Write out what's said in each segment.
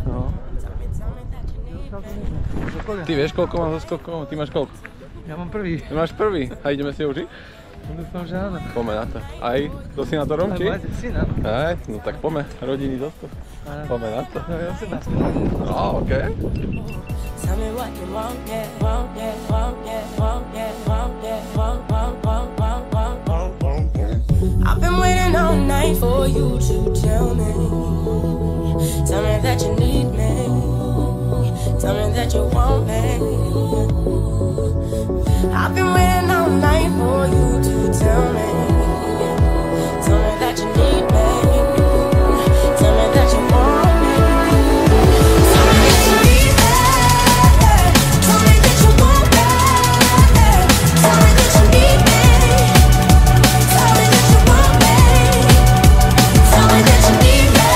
No. Ty vieš, koľko mám zo skokov? Ty máš koľko? Ja mám prvý. Ty máš prvý. A ideme si užiť? Dúfam, že áno. Poďme na to. Aj? To si na to Romči? Si na to. Aj, no tak poďme. Rodiny do skok. Poďme na to. No ja sa dá. No, okej. I've been waiting all night for you to tell me that you need me, tell me that you want me. I've been waiting all night for you to tell me that you need me, tell me that you want me. Tell me that you need me, tell me that you want me, tell me that you need me. Tell me that you want me. Tell me that you need me.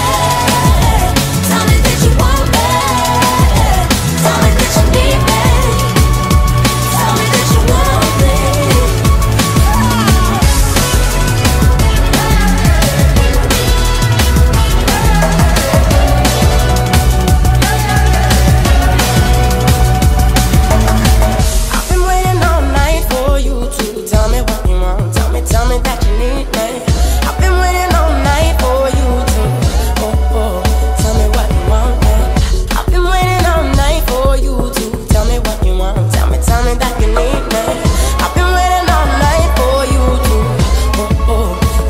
Tell me that you want me. Tell me that you need me. Tell me that you want me. I've been waiting all night for you to tell me what you want. Tell me that you need me. I've been waiting all night for you to tell me what you want. I've been waiting all night for you to tell me what you want. Tell me that you need me. I've been waiting all night for you to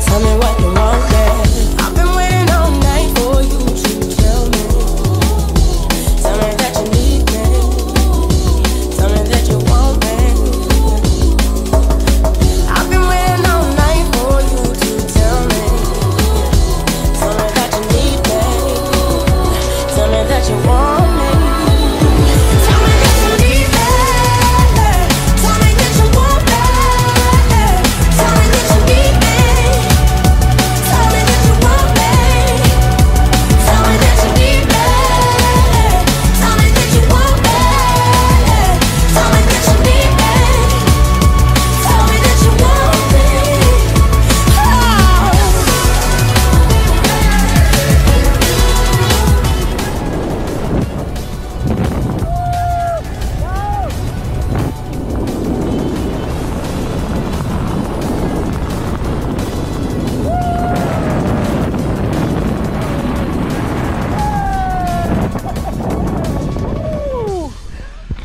tell me what you want. I've been waiting all night for you to tell me that you need me. Tell me that you want me. I've been waiting all night for you to tell me that you need me. Tell me that you want me. Tell me that you need me. Tell me that you want me. Tell me that you need me. Tell me that you want me. Tell me that you need me. Tell me that you want me. Tell me that you need me. Tell me that you want me.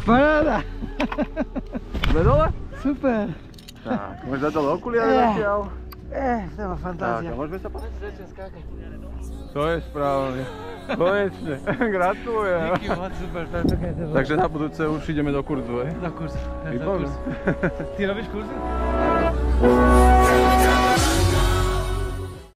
Paráda! Sme dole? Super! Tak, môžeš dať dole okuliare zatiaľ. To má Tak, fantázia. a môžeme sa pozrieť? Začnem skákať. To je správne. Konečne. Gratulujem. Díky moc, super, perfektne to bolo. Takže na budúce už ideme do kurzu, hej? Do kurzu. Výborné. Ty robíš kurzy?